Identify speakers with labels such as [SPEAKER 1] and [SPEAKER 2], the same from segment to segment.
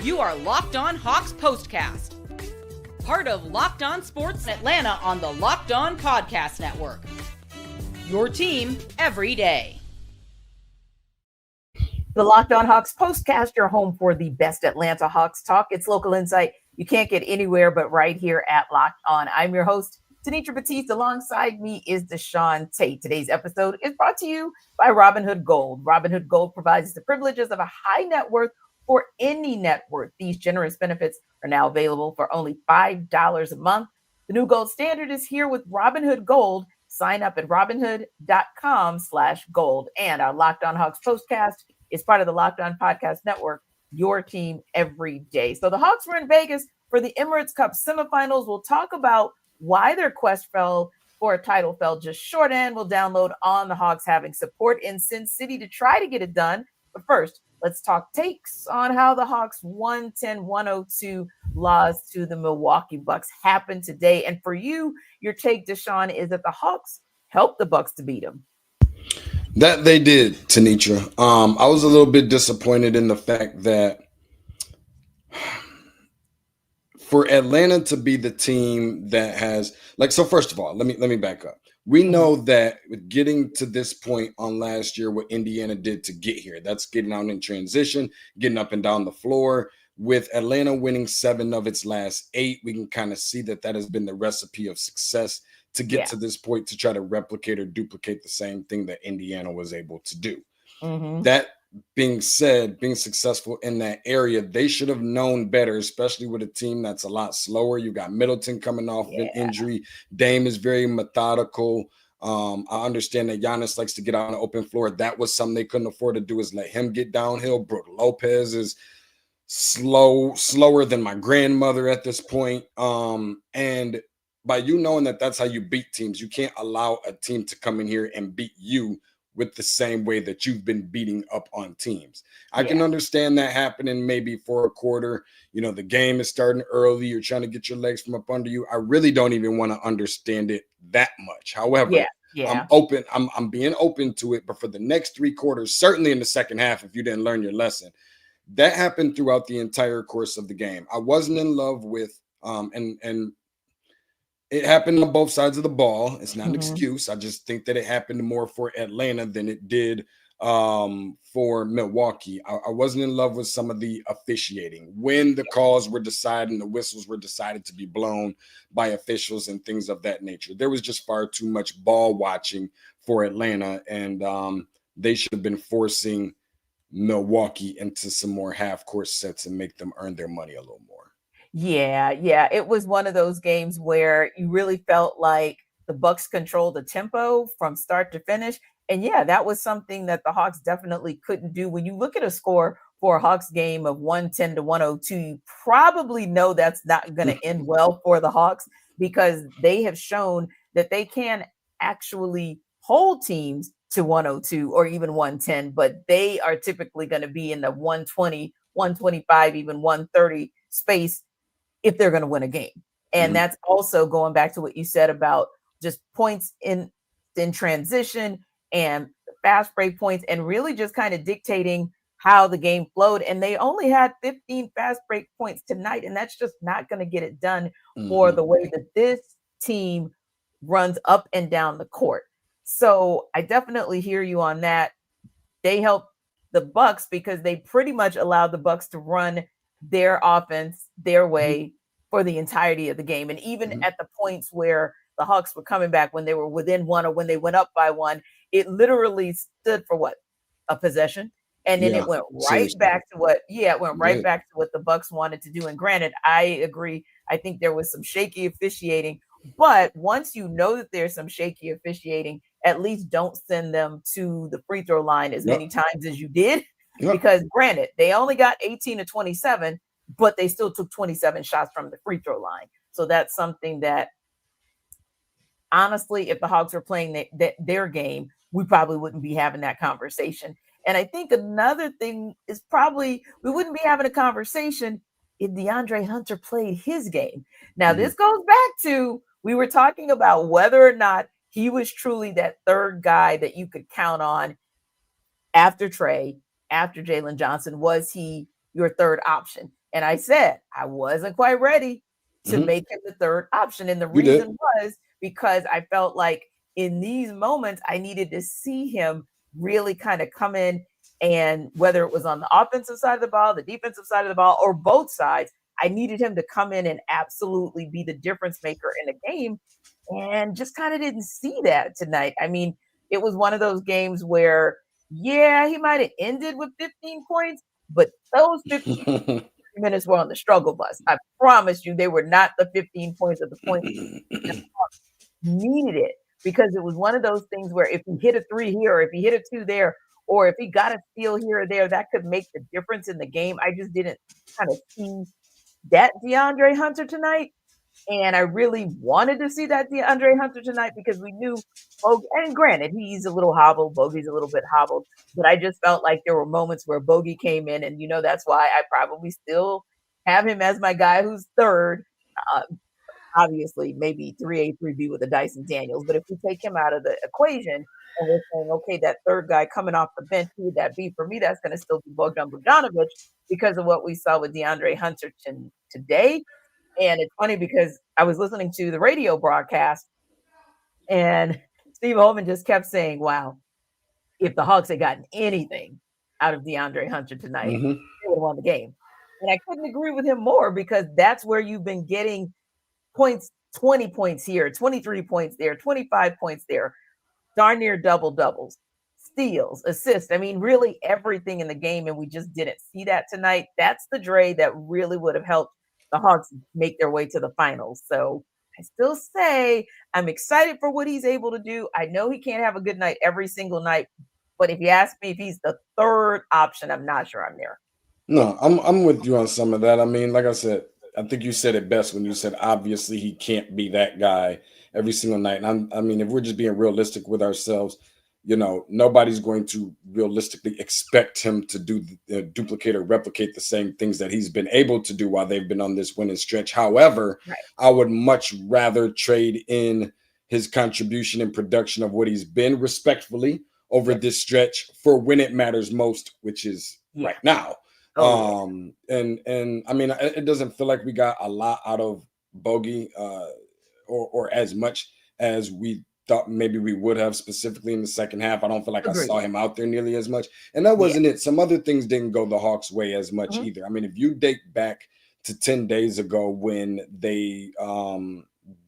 [SPEAKER 1] You are Locked On Hawks POSTCAST, part of Locked On Sports Atlanta on the Locked On Podcast Network. Your team every day.
[SPEAKER 2] The Locked On Hawks POSTCAST, your home for the best Atlanta Hawks talk. It's local insight you can't get anywhere but right here at Locked On. I'm your host, Tenitra. Batiste. Alongside me is DeShaun Tate. Today's episode is brought to you by Robinhood Gold. Robinhood Gold provides the privileges of a high net worth for any net worth. These generous benefits are now available for only $5 a month. The new gold standard is here with Robinhood Gold. Sign up at robinhood.com/gold. And our Locked On Hawks POSTCAST is part of the Locked On Podcast Network, your team every day. So the Hawks were in Vegas for the Emirates Cup semifinals. We'll talk about why their quest for a title fell just short, and we'll download on the Hawks having support in Sin City to try to get it done. But first, let's talk takes on how the Hawks 110-102 loss to the Milwaukee Bucks happened today. And for you, your take, DeShaun, is that the Hawks helped the Bucks to beat them.
[SPEAKER 3] That they did, Tenitra. I was a little bit disappointed in the fact that for Atlanta to be the team that has, so first of all, let me back up. We know that with getting to this point on last year, what Indiana did to get here, that's getting out in transition, getting up and down the floor. With Atlanta winning 7 of its last 8, we can kind of see that has been the recipe of success to get to this point, to try to replicate or duplicate the same thing that Indiana was able to do. That being said, being successful in that area, they should have known better, especially with a team that's a lot slower. You got Middleton coming off an injury. Dame is very methodical. I understand that Giannis likes to get out on the open floor. That was something they couldn't afford to do, is let him get downhill. Brook Lopez is slower than my grandmother at this point. And by you knowing that that's how you beat teams, you can't allow a team to come in here and beat you with the same way that you've been beating up on teams. I can understand that happening maybe for a quarter. You know, the game is starting early. You're trying to get your legs from up under you. I really don't even want to understand it that much. However, I'm open. I'm being open to it. But for the next 3 quarters, certainly in the second half, if you didn't learn your lesson, that happened throughout the entire course of the game. I wasn't in love with, and it happened on both sides of the ball. It's not an excuse. I just think that it happened more for Atlanta than it did for Milwaukee. I wasn't in love with some of the officiating when the calls were decided and the whistles were decided to be blown by officials and things of that nature. There was just far too much ball watching for Atlanta, and they should have been forcing Milwaukee into some more half-court sets and make them earn their money a little more.
[SPEAKER 2] Yeah. It was one of those games where you really felt like the Bucks controlled the tempo from start to finish. And that was something that the Hawks definitely couldn't do. When you look at a score for a Hawks game of 110-102, you probably know that's not going to end well for the Hawks, because they have shown that they can actually hold teams to 102 or even 110, but they are typically going to be in the 120, 125, even 130 space if they're going to win a game. And that's also going back to what you said about just points in transition and fast break points, and really just kind of dictating how the game flowed. And they only had 15 fast break points tonight, and that's just not going to get it done for the way that this team runs up and down the court. So I definitely hear you on that. They helped the Bucks because they pretty much allowed the Bucks to run their offense their way for the entirety of the game. And even at the points where the Hawks were coming back, when they were within 1 or when they went up by 1, it literally stood for a possession. And then it went right back to what the Bucks wanted to do. And granted, I agree. I think there was some shaky officiating, but once you know that there's some shaky officiating, at least don't send them to the free throw line as many times as you did. Because granted, they only got 18 to 27, but they still took 27 shots from the free throw line. So that's something that, honestly, if the Hawks were playing their game, we probably wouldn't be having that conversation. And I think another thing is probably we wouldn't be having a conversation if DeAndre Hunter played his game. Now, this goes back to, we were talking about whether or not he was truly that third guy that you could count on after Trae, after Jalen Johnson. Was he your third option? And I said I wasn't quite ready to make him the third option. And the reason was because I felt like in these moments, I needed to see him really kind of come in, and whether it was on the offensive side of the ball, the defensive side of the ball, or both sides, I needed him to come in and absolutely be the difference maker in a game. And just kind of didn't see that tonight. I mean, it was one of those games where, yeah, he might have ended with 15 points, but those 15 minutes were on the struggle bus. I promise you, they were not the 15 points at the point needed it, because it was one of those things where if he hit a 3 here, or if he hit a 2 there, or if he got a steal here or there, that could make the difference in the game. I just didn't kind of see that DeAndre Hunter tonight. And I really wanted to see that DeAndre Hunter tonight because we knew, and granted, he's a little hobbled, Bogey's a little bit hobbled, but I just felt like there were moments where Bogey came in, and that's why I probably still have him as my guy who's third. Obviously, maybe 3A, 3B with a Dyson Daniels, but if we take him out of the equation and we're saying, okay, that third guy coming off the bench, who would that be? For me, that's going to still be Bogdan Bogdanovic because of what we saw with DeAndre Hunter today. And it's funny because I was listening to the radio broadcast and Steve Holman just kept saying, wow, if the Hawks had gotten anything out of DeAndre Hunter tonight, they would have won the game. And I couldn't agree with him more, because that's where you've been getting points, 20 points here, 23 points there, 25 points there, darn near double doubles, steals, assists. I mean, really everything in the game. And we just didn't see that tonight. That's the Dre that really would have helped the Hawks make their way to the finals. So I still say I'm excited for what he's able to do. I know he can't have a good night every single night, but if you ask me if he's the third option, I'm not sure I'm there.
[SPEAKER 3] No, I'm with you on some of that. I mean, like I said, I think you said it best when you said obviously he can't be that guy every single night. And I mean, if we're just being realistic with ourselves, nobody's going to realistically expect him to duplicate or replicate the same things that he's been able to do while they've been on this winning stretch. However, I would much rather trade in his contribution and production of what he's been respectfully over this stretch for when it matters most, which is right now. And I mean, it doesn't feel like we got a lot out of Bogey, or as much as we thought maybe we would have, specifically in the second half. I don't feel like I saw him out there nearly as much. And that wasn't it. Some other things didn't go the Hawks' way as much either. I mean, if you date back to 10 days ago when they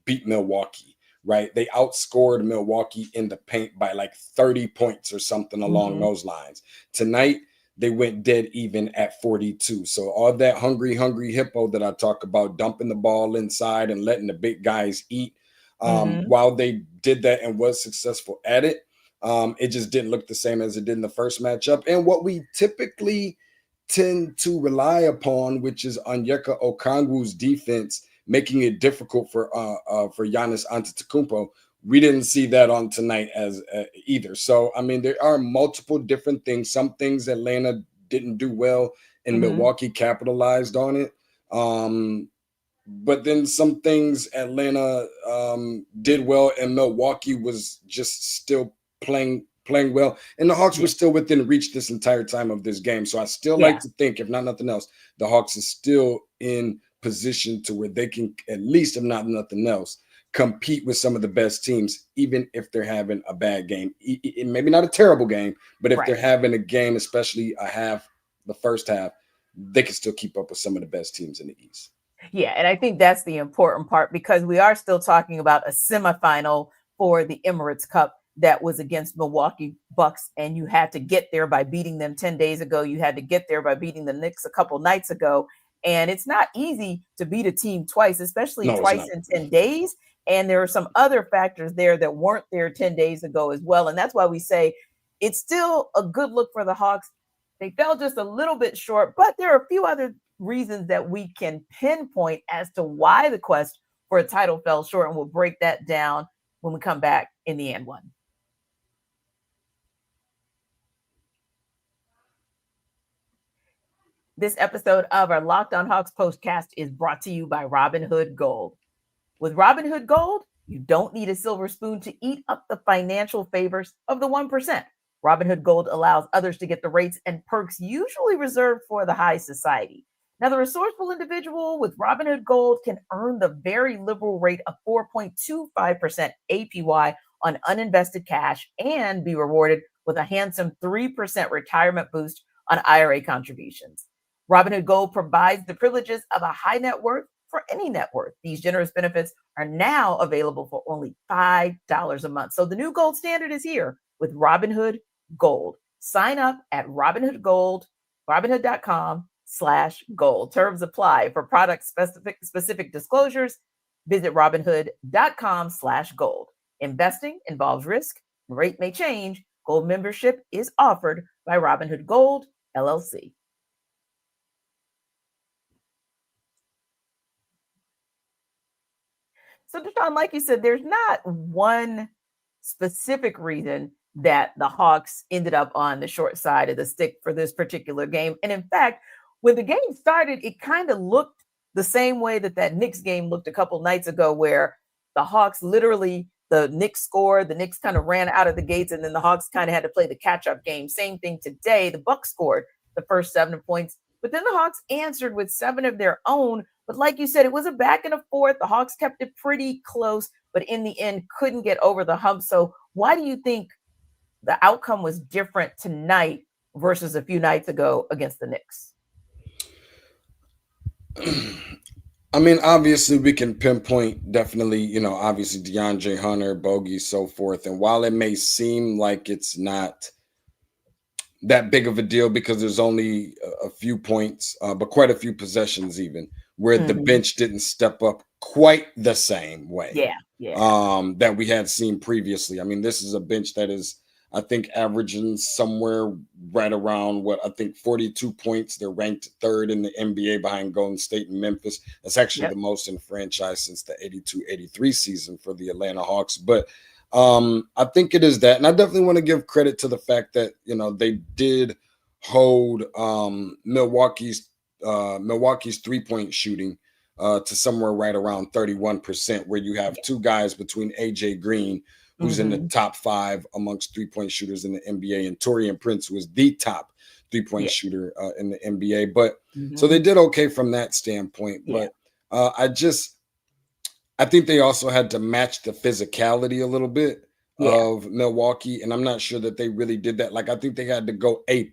[SPEAKER 3] beat Milwaukee, right? They outscored Milwaukee in the paint by like 30 points or something along those lines. Tonight, they went dead even at 42. So all that hungry hippo that I talk about, dumping the ball inside and letting the big guys eat, while they did that and was successful at it, it just didn't look the same as it did in the first matchup. And what we typically tend to rely upon, which is Onyeka Okongwu's defense, making it difficult for Giannis Antetokounmpo, we didn't see that on tonight as either. So, I mean, there are multiple different things. Some things Atlanta didn't do well and Milwaukee capitalized on it. But then some things Atlanta did well and Milwaukee was just still playing well. And the Hawks were still within reach this entire time of this game. So I still like to think, if not nothing else, the Hawks is still in position to where they can, at least if not nothing else, compete with some of the best teams, even if they're having a bad game. Maybe not a terrible game, but if they're having a game, especially the first half, they can still keep up with some of the best teams in the East.
[SPEAKER 2] Yeah, and I think that's the important part, because we are still talking about a semifinal for the Emirates Cup that was against Milwaukee Bucks, and you had to get there by beating them 10 days ago. You had to get there by beating the Knicks a couple nights ago. And it's not easy to beat a team twice, especially twice in 10 days. And there are some other factors there that weren't there 10 days ago as well. And that's why we say it's still a good look for the Hawks. They fell just a little bit short, but there are a few other reasons that we can pinpoint as to why the quest for a title fell short. And we'll break that down when we come back in the end one. This episode of our Locked On Hawks postcast is brought to you by Robinhood Gold. With Robinhood Gold, you don't need a silver spoon to eat up the financial favors of the 1%. Robinhood Gold allows others to get the rates and perks usually reserved for the high society. Now, the resourceful individual with Robinhood Gold can earn the very liberal rate of 4.25% APY on uninvested cash and be rewarded with a handsome 3% retirement boost on IRA contributions. Robinhood Gold provides the privileges of a high net worth for any net worth. These generous benefits are now available for only $5 a month. So the new gold standard is here with Robinhood Gold. Sign up at Robinhood.com/gold. Terms apply. For product specific disclosures, visit Robinhood.com/gold. Investing involves risk. The rate may change. Gold membership is offered by Robinhood Gold, LLC. So, DeShaun, like you said, there's not one specific reason that the Hawks ended up on the short side of the stick for this particular game. And in fact, when the game started, it kind of looked the same way that Knicks game looked a couple nights ago, where the Hawks literally, the Knicks scored, the Knicks kind of ran out of the gates, and then the Hawks kind of had to play the catch-up game. Same thing today. The Bucks scored the first 7 points, but then the Hawks answered with 7 of their own. But like you said, it was a back and a forth. The Hawks kept it pretty close, but in the end couldn't get over the hump. So why do you think the outcome was different tonight versus a few nights ago against the Knicks?
[SPEAKER 3] I mean, obviously we can pinpoint definitely, obviously DeAndre Hunter, Bogey, so forth. And while it may seem like it's not that big of a deal because there's only a few points, but quite a few possessions even, where the bench didn't step up quite the same way that we had seen previously. I mean, this is a bench that is, I think, averaging somewhere right around 42 points. They're ranked 3rd in the NBA behind Golden State and Memphis. That's actually the most in the franchise since the 82-83 season for the Atlanta Hawks. But I think it is that. And I definitely want to give credit to the fact that, they did hold Milwaukee's 3-point shooting to somewhere right around 31%, where you have two guys between AJ Green, who's in the top 5 amongst 3-point shooters in the NBA, and Taurean Prince, who is the top 3-point shooter in the NBA. But so they did okay from that standpoint. But I think they also had to match the physicality a little bit of Milwaukee, and I'm not sure that they really did that. Like, I think they had to go A+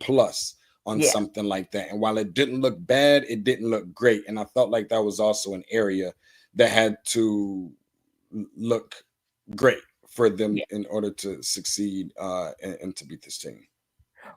[SPEAKER 3] on something like that. And while it didn't look bad, it didn't look great. And I felt like that was also an area that had to look great for them in order to succeed and to beat this team.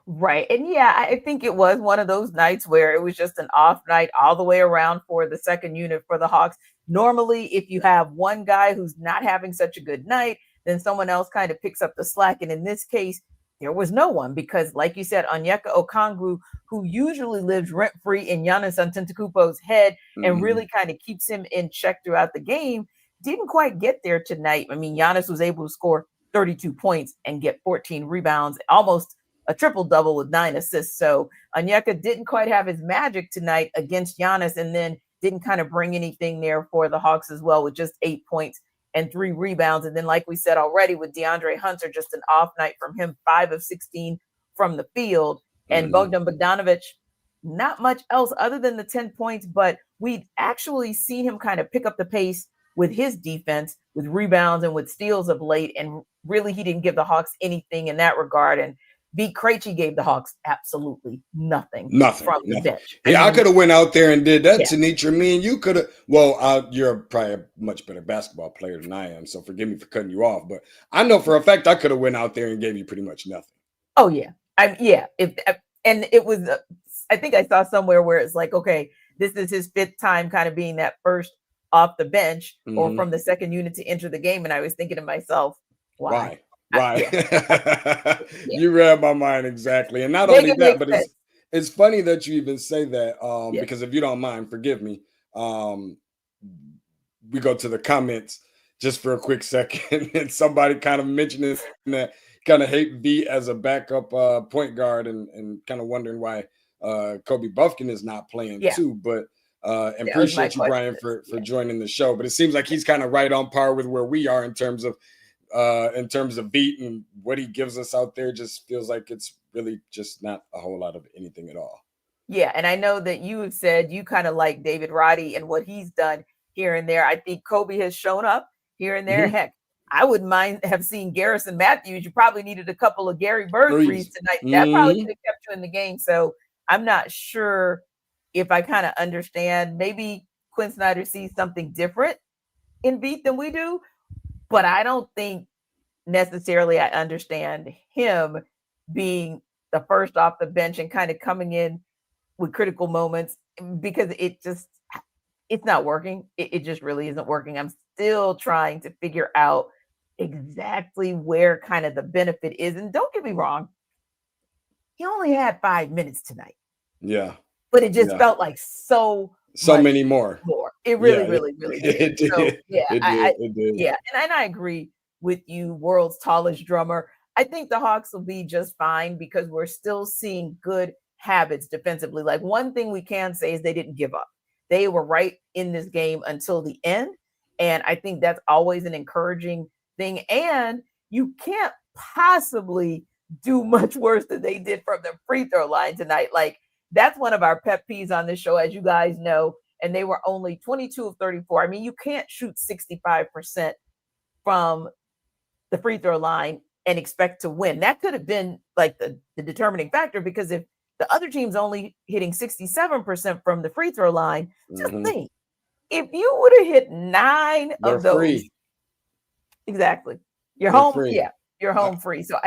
[SPEAKER 2] Right. And I think it was one of those nights where it was just an off night all the way around for the second unit for the Hawks. Normally, if you have one guy who's not having such a good night, then someone else kind of picks up the slack. And in this case, there was no one because, like you said, Onyeka Okongwu, who usually lives rent-free in Giannis Antetokounmpo's head and really kind of keeps him in check throughout the game, didn't quite get there tonight. I mean, Giannis was able to score 32 points and get 14 rebounds, almost a triple-double with 9 assists. So Onyeka didn't quite have his magic tonight against Giannis, and then didn't kind of bring anything there for the Hawks as well, with just 8 points and 3 rebounds. And then, like we said already, with DeAndre Hunter, just an off night from him, 5 of 16 from the field. And Bogdan Bogdanovic, not much else other than the 10 points, but we'd actually seen him kind of pick up the pace with his defense, with rebounds and with steals of late. And really, he didn't give the Hawks anything in that regard. And B. Krejci gave the Hawks absolutely nothing from the bench.
[SPEAKER 3] Yeah, I could have went out there and did that, Tenitra. Me and you could have. Well, you're probably a much better basketball player than I am, so forgive me for cutting you off. But I know for a fact I could have went out there and gave you pretty much nothing.
[SPEAKER 2] Oh yeah, and it was. I think I saw somewhere where it's like, okay, this is his 5th time kind of being that first off the bench or from the second unit to enter the game, and I was thinking to myself, why?
[SPEAKER 3] You read my mind exactly. And not only that, but it's funny that you even say that because if you don't mind, forgive me, we go to the comments just for a quick second, and somebody kind of mentioned that kind of hate V as a backup point guard and kind of wondering why Kobe Buffkin is not playing too. But and appreciate you, Brian, for joining the show. But it seems like he's kind of right on par with where we are in terms of beat, and what he gives us out there just feels like it's really just not a whole lot of anything at all.
[SPEAKER 2] Yeah, and I know that you have said you kind of like David Roddy and what he's done here and there. I think Kobe has shown up here and there.
[SPEAKER 3] Mm-hmm.
[SPEAKER 2] Heck, I wouldn't mind have seen Garrison Matthews. You probably needed a couple of Gary Bird threes tonight. That probably could have kept you in the game. So I'm not sure if I kind of understand. Maybe Quinn Snyder sees something different in Beat than we do, but I don't think necessarily I understand him being the first off the bench and kind of coming in with critical moments, because it's not working. It just really isn't working. I'm still trying to figure out exactly where kind of the benefit is. And don't get me wrong, he only had 5 minutes tonight.
[SPEAKER 3] Yeah.
[SPEAKER 2] But it just felt like so
[SPEAKER 3] many more.
[SPEAKER 2] It really did.
[SPEAKER 3] It did.
[SPEAKER 2] So, yeah,
[SPEAKER 3] it did.
[SPEAKER 2] Yeah, and I agree with you, world's tallest drummer. I think the Hawks will be just fine because we're still seeing good habits defensively. Like, one thing we can say is they didn't give up. They were right in this game until the end. And I think that's always an encouraging thing. And you can't possibly do much worse than they did from the free throw line tonight. Like, that's one of our pet peeves on this show, as you guys know. And they were only 22 of 34. I mean, you can't shoot 65% from the free throw line and expect to win. That could have been like the determining factor, because if the other team's only hitting 67% from the free throw line, just think, if you would have hit 9 of those, free. Exactly, you're home. Free. Yeah, you're home free. So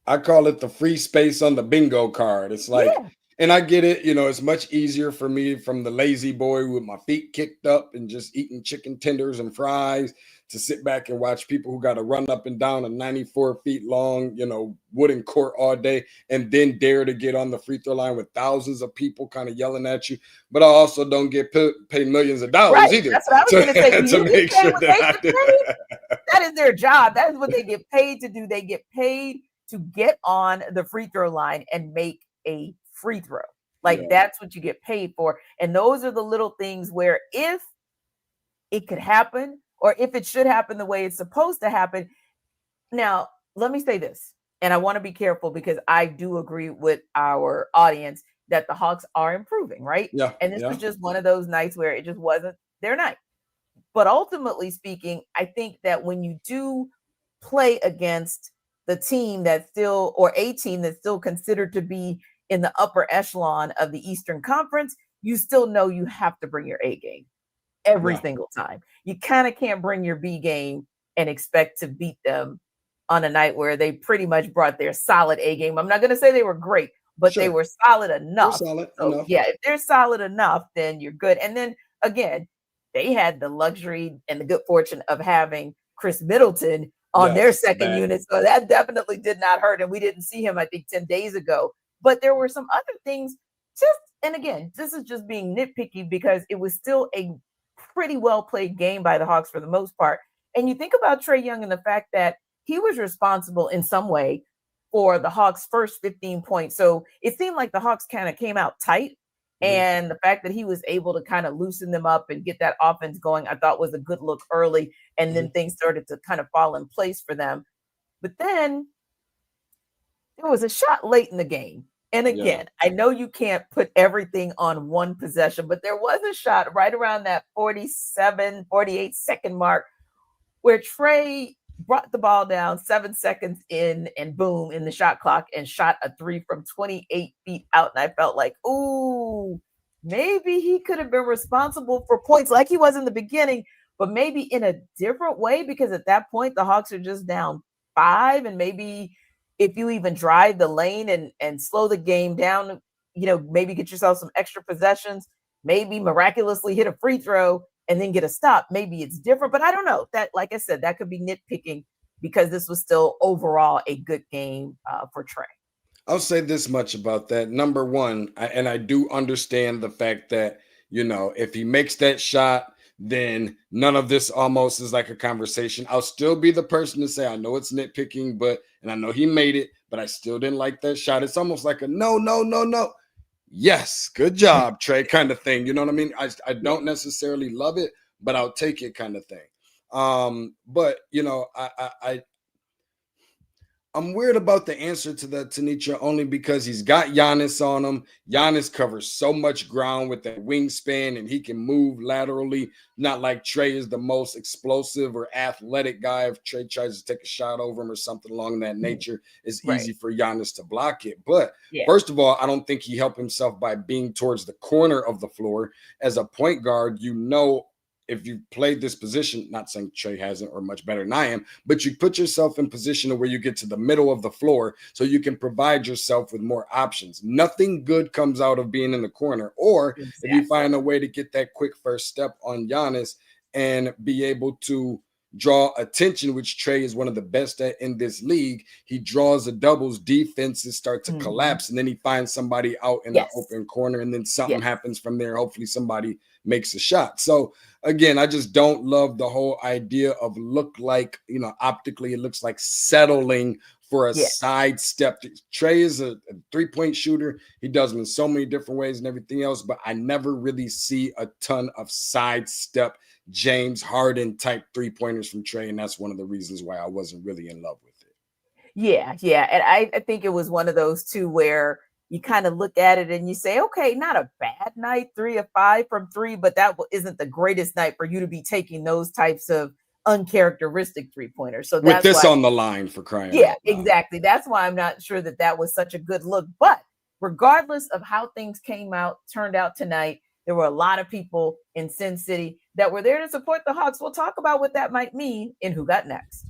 [SPEAKER 2] I
[SPEAKER 3] call it the free space on the bingo card. It's like, and I get it, it's much easier for me from the lazy boy with my feet kicked up and just eating chicken tenders and fries to sit back and watch people who got to run up and down a 94 feet long, wooden court all day and then dare to get on the free throw line with thousands of people kind of yelling at you. But I also don't get paid millions of dollars either.
[SPEAKER 2] That's what I was going to say. To make sure that is their job. That is what they get paid to do. They get paid to get on the free throw line and make a free throw. That's what you get paid for. And those are the little things where, if it could happen, or if it should happen the way it's supposed to happen. Now, let me say this, and I want to be careful because I do agree with our audience that the Hawks are improving, right?
[SPEAKER 3] Yeah.
[SPEAKER 2] And this was just one of those nights where it just wasn't their night. But ultimately speaking, I think that when you do play against the team that's still, or a team that's still considered to be in the upper echelon of the Eastern Conference, you still know you have to bring your A game every single time. You kind of can't bring your B game and expect to beat them on a night where they pretty much brought their solid A game. I'm not going to say they were great, but they were solid enough. Yeah, if they're solid enough, then you're good. And then again, they had the luxury and the good fortune of having Chris Middleton on their second unit. So that definitely did not hurt. And we didn't see him, I think, 10 days ago. But there were some other things. And again, this is just being nitpicky because it was still a pretty well played game by the Hawks for the most part. And you think about Trae Young and the fact that he was responsible in some way for the Hawks' first 15 points. So it seemed like the Hawks kind of came out tight. And the fact that he was able to kind of loosen them up and get that offense going, I thought was a good look early. And then things started to kind of fall in place for them. But then there was a shot late in the game. And again, I know you can't put everything on one possession, but there was a shot right around that 48 second mark where Trae brought the ball down 7 seconds in and boom, in the shot clock, and shot a 3 from 28 feet out. And I felt like, ooh, maybe he could have been responsible for points like he was in the beginning, but maybe in a different way, because at that point, the Hawks are just down 5. And maybe if you even drive the lane and slow the game down, maybe get yourself some extra possessions, maybe miraculously hit a free throw and then get a stop. Maybe it's different, but I don't know. That, like I said, that could be nitpicking because this was still overall a good game for Trae.
[SPEAKER 3] I'll say this much about that. Number one, I do understand the fact that, if he makes that shot, then none of this almost is like a conversation. I'll still be the person to say, I know it's nitpicking, and I know he made it, but I still didn't like that shot. It's almost like a no. Yes, good job, Trae kind of thing. You know what I mean? I don't necessarily love it, but I'll take it kind of thing. But, I'm weird about the answer to that, Tenitra, only because he's got Giannis on him. Giannis covers so much ground with that wingspan, and he can move laterally. Not like Trae is the most explosive or athletic guy. If Trae tries to take a shot over him or something along that nature, it's easy for Giannis to block it. But first of all, I don't think he helped himself by being towards the corner of the floor. As a point guard, if you played this position, not saying Trae hasn't or much better than I am, but you put yourself in position where you get to the middle of the floor so you can provide yourself with more options. Nothing good comes out of being in the corner. Or if you find a way to get that quick first step on Giannis and be able to draw attention, which Trae is one of the best at in this league, he draws the doubles, defenses start to collapse, and then he finds somebody out in the open corner, and then something happens from there. Hopefully somebody makes a shot. So again, I just don't love the whole idea of optically it looks like settling for a sidestep. Trae is a three-point shooter. He does them in so many different ways and everything else, but I never really see a ton of sidestep James Harden type three-pointers from Trae, and that's one of the reasons why I wasn't really in love with it.
[SPEAKER 2] Yeah. And I think it was one of those two where you kind of look at it and you say, okay, not a bad night, 3 of 5 from 3, but that isn't the greatest night for you to be taking those types of uncharacteristic three-pointers. So
[SPEAKER 3] with this on the line, for crying out loud.
[SPEAKER 2] Exactly. That's why I'm not sure that was such a good look. But regardless of how things turned out tonight, there were a lot of people in Sin City that were there to support the Hawks. We'll talk about what that might mean in Who Got Next.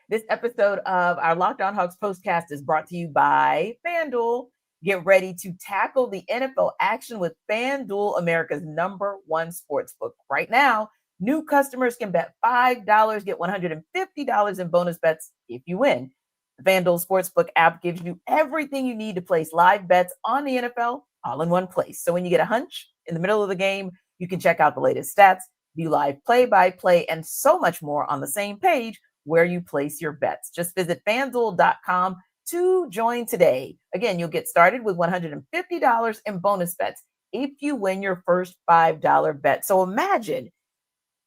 [SPEAKER 2] This episode of our Locked On Hawks postcast is brought to you by FanDuel. Get ready to tackle the NFL action with FanDuel, America's #1 sportsbook. Right now, new customers can bet $5, get $150 in bonus bets if you win. The FanDuel Sportsbook app gives you everything you need to place live bets on the NFL all in one place. So when you get a hunch in the middle of the game, you can check out the latest stats, view live play-by-play, and so much more on the same page where you place your bets. Just visit FanDuel.com to join today. Again, you'll get started with $150 in bonus bets if you win your first $5 bet. So imagine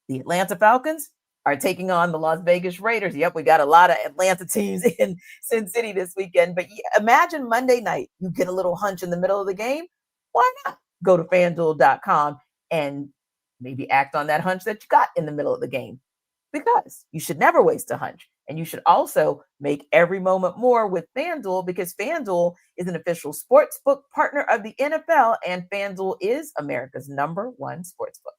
[SPEAKER 2] the Atlanta Falcons are taking on the Las Vegas Raiders. Yep, we got a lot of Atlanta teams in Sin City this weekend. But imagine Monday night, you get a little hunch in the middle of the game. Why not go to FanDuel.com and maybe act on that hunch that you got in the middle of the game? Because you should never waste a hunch. And you should also make every moment more with FanDuel, because FanDuel is an official sportsbook partner of the NFL, and FanDuel is America's #1 sportsbook.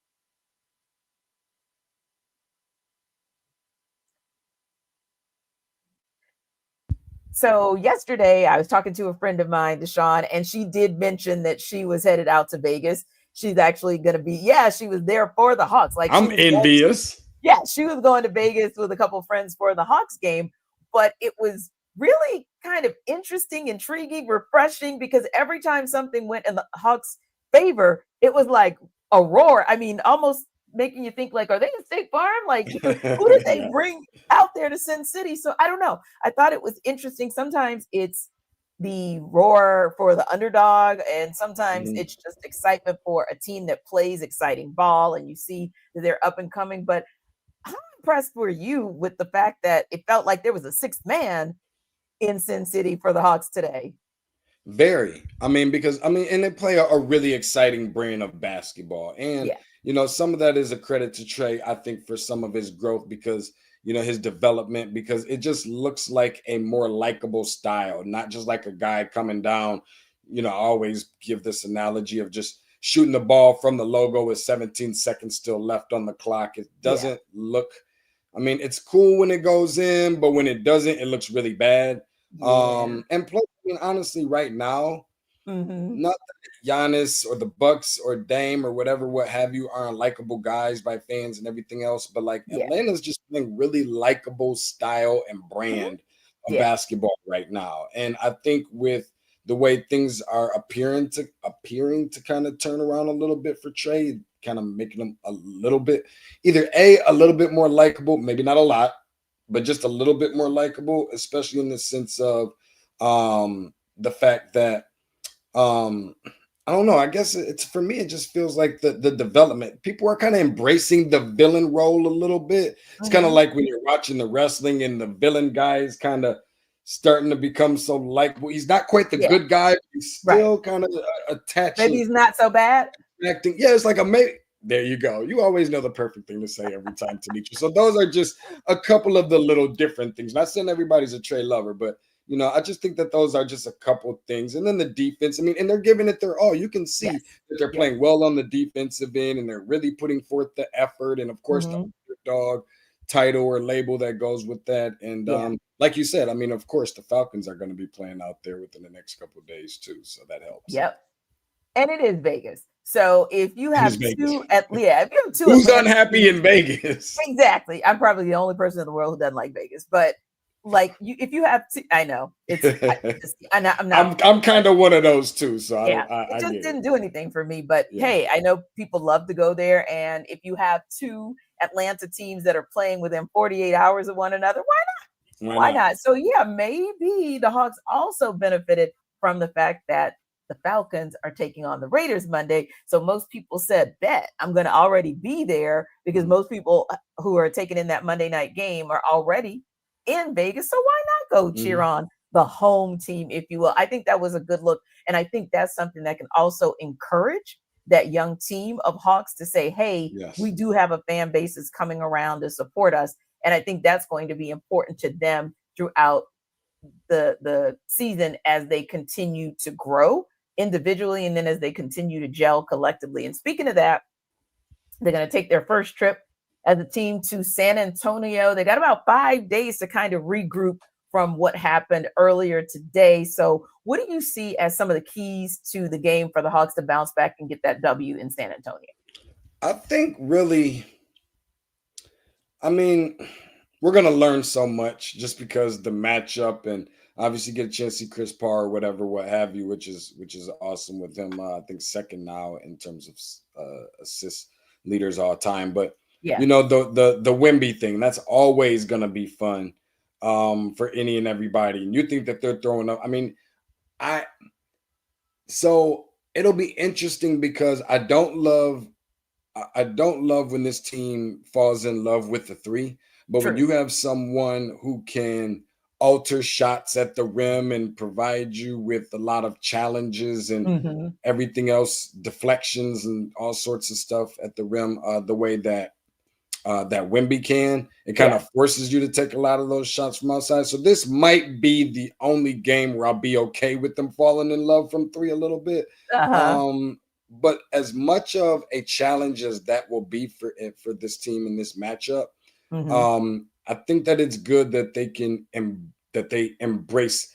[SPEAKER 2] So yesterday I was talking to a friend of mine, DeShaun, and she did mention that she was headed out to Vegas. She's actually going to be, she was there for the Hawks. Like,
[SPEAKER 3] I'm envious.
[SPEAKER 2] She was going to Vegas with a couple of friends for the Hawks game, but it was really kind of interesting, intriguing, refreshing, because every time something went in the Hawks' favor, it was like a roar. I mean, almost making you think, like, are they in State Farm? Like, who did they bring out there to Sin City? So I don't know. I thought it was interesting. Sometimes it's the roar for the underdog, and sometimes it's just excitement for a team that plays exciting ball and you see that they're up and coming. But how impressed were you with the fact that it felt like there was a sixth man in Sin City for the Hawks today?
[SPEAKER 3] Very. Because they play a really exciting brand of basketball. And, some of that is a credit to Trae, I think, for some of his growth, because, his development, because it just looks like a more likable style, not just like a guy coming down. I always give this analogy of just shooting the ball from the logo with 17 seconds still left on the clock. It doesn't look, it's cool when it goes in, but when it doesn't, it looks really bad. And plus, honestly, right now, not that Giannis or the Bucks or Dame or whatever, what have you, are unlikable guys by fans and everything else, but like Atlanta's just playing really likable style and brand of basketball right now. And I think with the way things are appearing to kind of turn around a little bit for Trae, kind of making him a little bit, either a little bit more likable, maybe not a lot, but just a little bit more likable, especially in the sense of the fact that I don't know. I guess it's for me. It just feels like the development. People are kind of embracing the villain role a little bit. It's kind of
[SPEAKER 2] Mhm.
[SPEAKER 3] like when you're watching the wrestling and the villain guy is kind of starting to become so likable. He's not quite the
[SPEAKER 2] Yeah,
[SPEAKER 3] good guy, but he's
[SPEAKER 2] right.
[SPEAKER 3] still kind of
[SPEAKER 2] Maybe
[SPEAKER 3] attaching
[SPEAKER 2] he's not so bad.
[SPEAKER 3] acting. Yeah, it's like a mate. There you go. You always know the perfect thing to say every time, Tenitra. So those are just a couple of the little different things. Not saying everybody's a Trae lover, but I just think that those are just a couple things. And then the defense, I mean, and they're giving it their all. You can see
[SPEAKER 2] Yes.
[SPEAKER 3] that they're
[SPEAKER 2] Yes.
[SPEAKER 3] playing well on the defensive end and they're really putting forth the effort. And of course, the
[SPEAKER 2] Mhm.
[SPEAKER 3] underdog title or label that goes with that. And
[SPEAKER 2] Yeah.
[SPEAKER 3] like you said, I mean, of course, the Falcons are going to be playing out there within the next couple of days too. So that helps.
[SPEAKER 2] Yep. And it is Vegas. So if you
[SPEAKER 3] It is
[SPEAKER 2] have
[SPEAKER 3] Vegas.
[SPEAKER 2] if you have two
[SPEAKER 3] Who's
[SPEAKER 2] Atlanta
[SPEAKER 3] unhappy
[SPEAKER 2] teams,
[SPEAKER 3] in Vegas?
[SPEAKER 2] exactly. I'm probably the only person in the world who doesn't like Vegas. But if you have two, I know I'm not.
[SPEAKER 3] I'm kind of one of those too, so
[SPEAKER 2] Yeah,
[SPEAKER 3] I
[SPEAKER 2] it just
[SPEAKER 3] get it.
[SPEAKER 2] didn't do anything for me. But
[SPEAKER 3] Yeah.
[SPEAKER 2] hey, I know people love to go there, and if you have two Atlanta teams that are playing within 48 hours of one another, why not? So yeah, maybe the Hawks also benefited from the fact that the Falcons are taking on the Raiders Monday. So most people said, bet I'm going to already be there because most people who are taking in that Monday night game are already in Vegas. So why not go cheer on the home team, if you will? I think that was a good look. And I think that's something that can also encourage that young team of Hawks to say, hey, we
[SPEAKER 3] Yes.
[SPEAKER 2] do have a fan base that's coming around to support us. And I think that's going to be important to them throughout the season as they continue to grow individually and then as they continue to gel collectively. And speaking of that, they're going to take their first trip as a team to San Antonio. They got about 5 days to kind of regroup from what happened earlier today. So what do you see as some of the keys to the game for the Hawks to bounce back and get that W in San Antonio?
[SPEAKER 3] I think really, I mean, we're gonna learn so much just because the matchup and obviously get a chance to see Chris Paul or whatever, what have you, which is awesome with him. I think second now in terms of assist leaders all time. But
[SPEAKER 2] Yeah.
[SPEAKER 3] the Wemby thing, that's always gonna be fun for any and everybody. And you think that they're throwing up. I mean, so it'll be interesting because I don't love when this team falls in love with the three, but when
[SPEAKER 2] True.
[SPEAKER 3] you have someone who can alter shots at the rim and provide you with a lot of challenges and everything else, deflections and all sorts of stuff at the rim, the way that Wemby can, it kind of forces you to take a lot of those shots from outside. So this might be the only game where I'll be okay with them falling in love from three a little bit. But as much of a challenge as that will be for this team in this matchup, I think that it's good that they embrace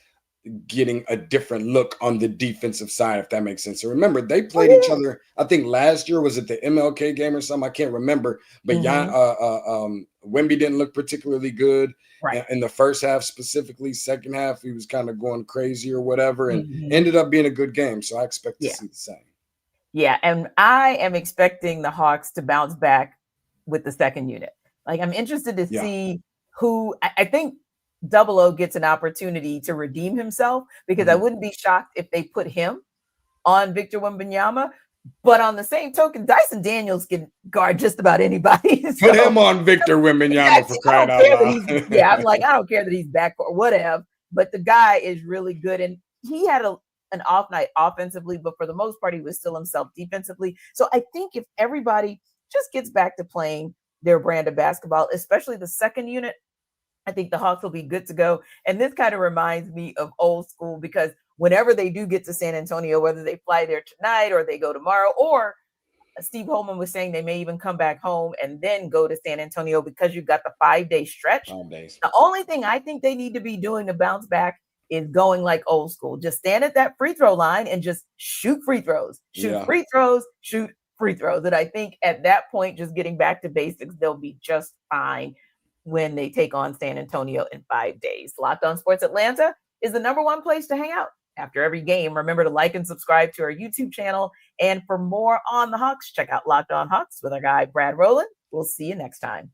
[SPEAKER 3] getting a different look on the defensive side, if that makes sense. So remember, they played each other. I think last year was it the MLK game or something? I can't remember. But Wemby didn't look particularly good in the first half, specifically. Second half, he was kind of going crazy or whatever, and ended up being a good game. So I expect to see the same.
[SPEAKER 2] Yeah, and I am expecting the Hawks to bounce back with the second unit. Like, I'm interested to see who I think Double O gets an opportunity to redeem himself, because I wouldn't be shocked if they put him on Victor Wembanyama. But on the same token, Dyson Daniels can guard just about anybody.
[SPEAKER 3] Put him on Victor Wembanyama for crying out loud.
[SPEAKER 2] I'm like, I don't care that he's back or whatever, but the guy is really good. And he had an off night offensively, but for the most part, he was still himself defensively. So I think if everybody just gets back to playing their brand of basketball, especially the second unit, I think the Hawks will be good to go. And this kind of reminds me of old school, because whenever they do get to San Antonio, whether they fly there tonight or they go tomorrow, or Steve Holman was saying they may even come back home and then go to San Antonio because you've got the 5-day stretch.
[SPEAKER 3] 5 days.
[SPEAKER 2] The only thing I think they need to be doing to bounce back is going like old school. Just stand at that free throw line and just shoot free throws. Shoot free throws. And I think at that point, just getting back to basics, they'll be just fine when they take on San Antonio in 5 days. Locked On Sports Atlanta is the #1 place to hang out after every game. Remember to like and subscribe to our YouTube channel. And for more on the Hawks, check out Locked On Hawks with our guy, Brad Rowland. We'll see you next time.